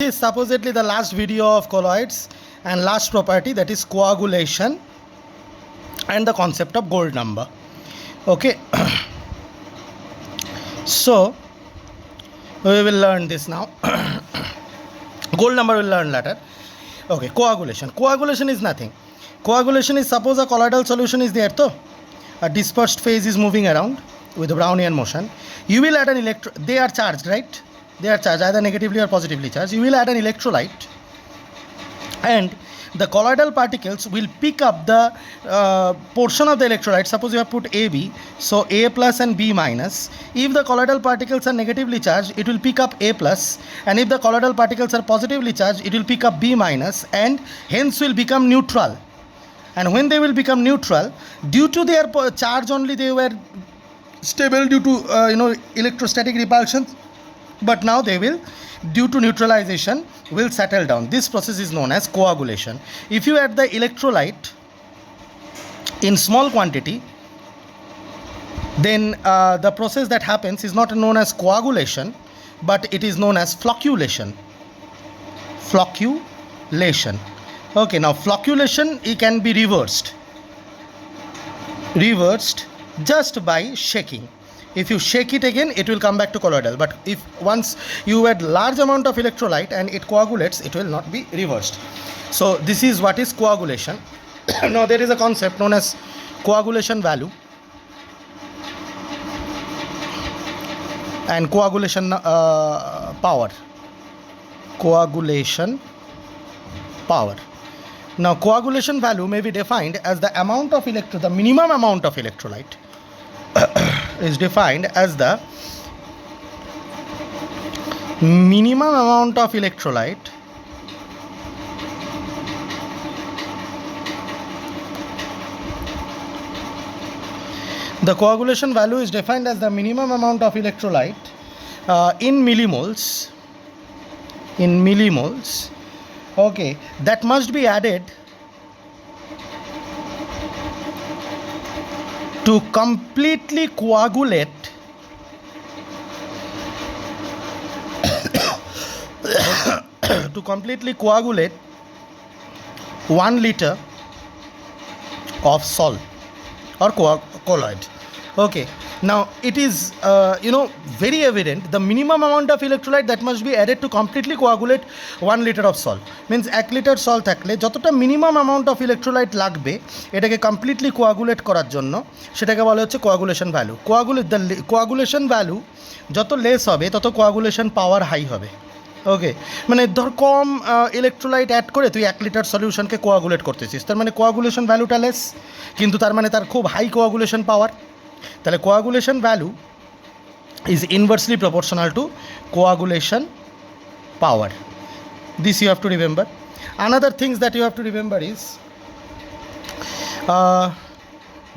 Is supposedly the last video of colloids and last property, that is coagulation and the concept of gold number. Okay. So we will learn this now. Gold number we'll learn later. Okay, coagulation. Coagulation is nothing. Coagulation is, suppose a colloidal solution is there, so a dispersed phase is moving around with a Brownian motion. You will add an they are charged, right? They are charged either negatively or positively charged. You will add an electrolyte and the colloidal particles will pick up the portion of the electrolyte. Suppose you have put AB, so A plus and B minus. If the colloidal particles are negatively charged, it will pick up A plus, and if the colloidal particles are positively charged, it will pick up B minus, and hence will become neutral. And when they will become neutral, due to their charge only, they were stable due to electrostatic repulsion, but now they will, due to neutralization, will settle down. This process is known as coagulation. If you add the electrolyte in small quantity, then the process that happens is not known as coagulation, but it is known as flocculation. Flocculation. Okay, now flocculation, it can be reversed just by shaking. If you shake it again, it will come back to colloidal. But if once you add large amount of electrolyte and it coagulates, it will not be reversed. So this is what is coagulation. Now there is a concept known as coagulation value and coagulation power. Coagulation power. Now coagulation value may be defined as the amount of the minimum amount of electrolyte is defined as the minimum amount of electrolyte the coagulation value is defined as the minimum amount of electrolyte in millimoles, okay, that must be added to completely coagulate to completely coagulate 1 liter of salt or colloid. Okay, now it is very evident the minimum amount of electrolyte that must be added to completely coagulate 1 liter of salt means 1 liter salt থাকলে যতটা minimum amount of electrolyte লাগবে এটাকে completely coagulate করার জন্য সেটাকে বলা হচ্ছে coagulation value. Coagulation value যত লেস হবে তত কোয়াগুলেশন পাওয়ার হাই হবে। ওকে, মানে ধর কম ইলেকট্রোলাইট অ্যাড করে তুই 1 লিটার সলিউশনকে কোয়াগুলেট করতেছিস, তার মানে কোয়াগুলেশন ভ্যালুটা লেস, কিন্তু তার মানে তার খুব হাই কোয়াগুলেশন পাওয়ার। তাহলে coagulation value is inversely proportional to coagulation power. This you have to remember. Another things that you have to remember is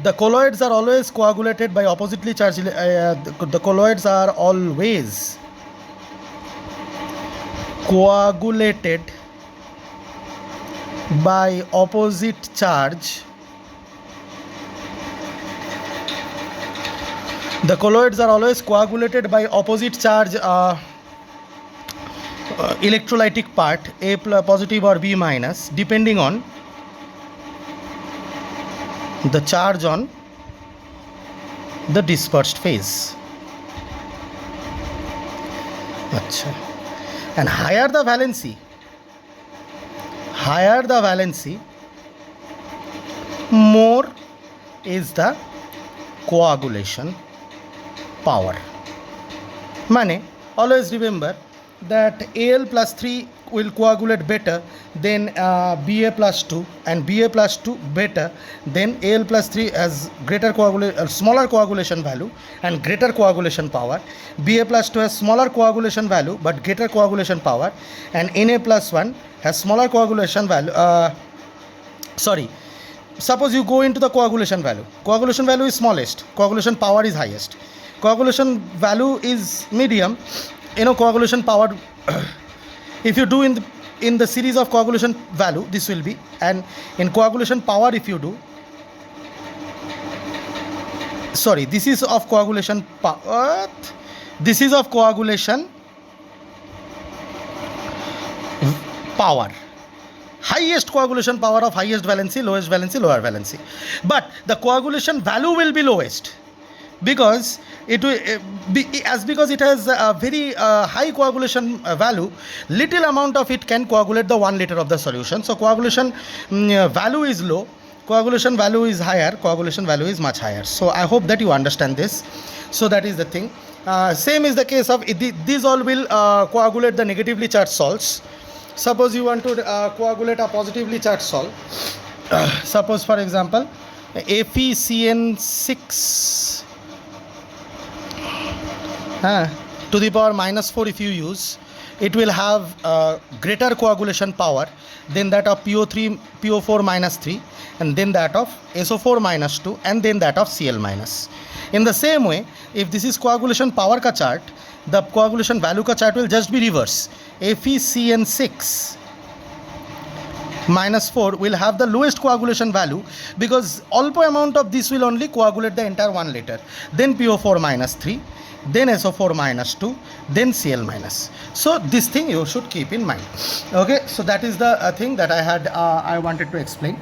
the colloids are always coagulated by oppositely charged the colloids are always coagulated by opposite charge. The colloids are always coagulated by opposite charge electrolytic part, A positive or B minus, depending on the charge on the dispersed phase. Achha. And higher the valency, more is the coagulation power. Mane, always remember that Al plus 3 will coagulate better than Ba plus 2, and Ba plus 2 better than Al plus 3 has smaller coagulation value and greater coagulation power. Ba plus 2 has smaller coagulation value but greater coagulation power, and Na plus 1 has smaller coagulation value. Suppose you go into the coagulation value. Coagulation value is smallest, coagulation power is highest. Coagulation value is medium, coagulation power if you do in the series of coagulation value, this will be, and in coagulation power if you do, this is of coagulation power. Highest coagulation power of highest valency, lowest valency, lower valency. But the coagulation value will be lowest because it will because it has a very high coagulation value. Little amount of it can coagulate the 1 liter of the solution. So coagulation value is low, coagulation value is higher, coagulation value is much higher. So I hope that you understand this. So that is the thing. Same is the case of these all will coagulate the negatively charged salts. Suppose you want to coagulate a positively charged salt. Suppose for example FeCN6 to the power -4 if you use, it will have greater coagulation power than that of PO4 -3, and then that of SO4 -2, and then that of Cl-. In the same way, if this is coagulation power ka chart, the coagulation value ka chart will just be reverse. FeCN6 -4 will have the lowest coagulation value because alpo amount of this will only coagulate the entire 1 liter. Then PO4 -3, then SO4 -2, then Cl-. So this thing you should keep in mind. Okay, so that is the thing that I wanted to explain.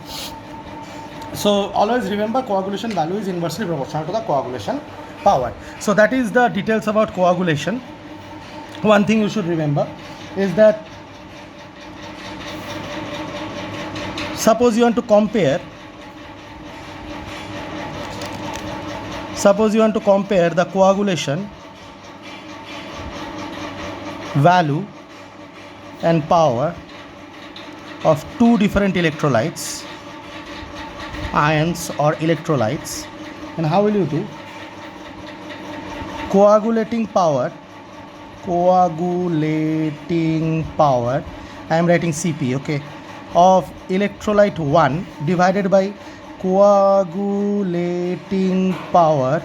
So always remember, coagulation value is inversely proportional to the coagulation power. So that is the details about coagulation. One thing you should remember is that suppose you want to compare the coagulation value and power of two different electrolytes, ions or electrolytes, and how will you do? Coagulating power, I am writing Cp, okay, of electrolyte 1 divided by coagulating power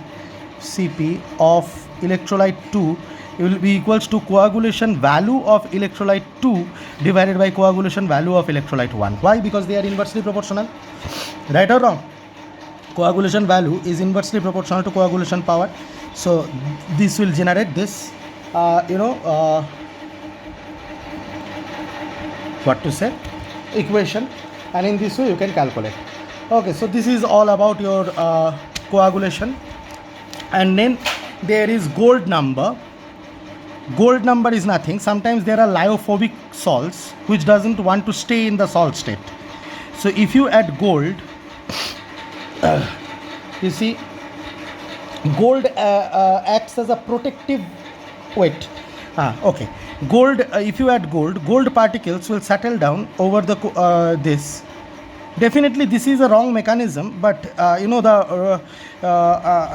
Cp of electrolyte 2, it will be equals to coagulation value of electrolyte 2 divided by coagulation value of electrolyte 1. Why? Because they are inversely proportional. Right or wrong? Coagulation value is inversely proportional to coagulation power. So this will generate this equation, and in this way you can calculate. Okay, so this is all about your coagulation. And then there is gold number. Gold number is nothing. Sometimes there are lyophobic salts which doesn't want to stay in the salt state. So if you add gold, you see gold acts as a protective weight. Okay, gold, if you add gold particles will settle down over the this. Definitely this is a wrong mechanism, but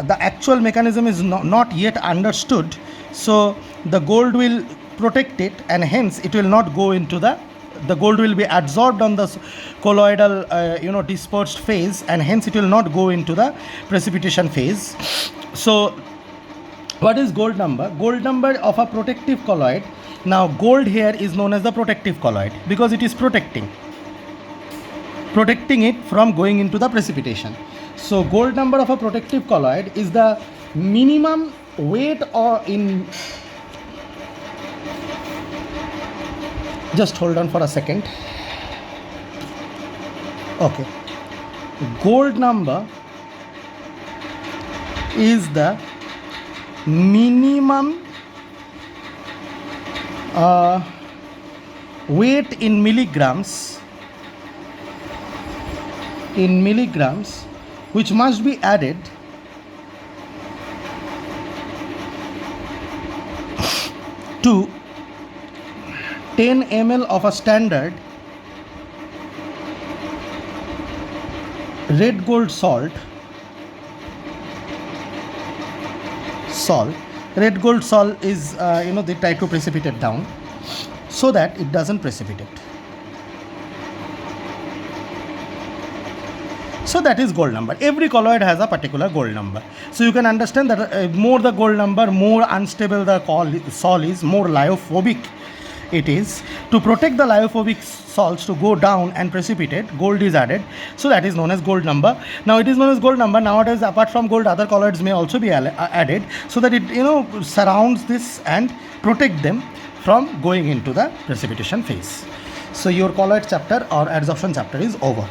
the actual mechanism is not yet understood. So the gold will protect it, and hence it will not go into the gold will be absorbed on the colloidal dispersed phase, and hence it will not go into the precipitation phase. So what is gold number? Gold number of a protective colloid. Now gold here is known as the protective colloid because it is protecting it from going into the precipitation. So gold number of a protective colloid is the minimum weight, or in, just hold on for a second. Okay, gold number is the minimum weight in milligrams which must be added to 10 ml of a standard red gold salt. Red gold salt is they try to precipitate down so that it doesn't precipitate. So that is gold number. Every colloid has a particular gold number. So you can understand that more the gold number, more unstable the sol is, more lyophobic it is. To protect the lyophobic salts to go down and precipitate, gold is added. So that is known as gold number. Now it is known as gold number. Nowadays, apart from gold, other colloids may also be added so that it surrounds this and protect them from going into the precipitation phase. So your colloid chapter or adsorption chapter is over.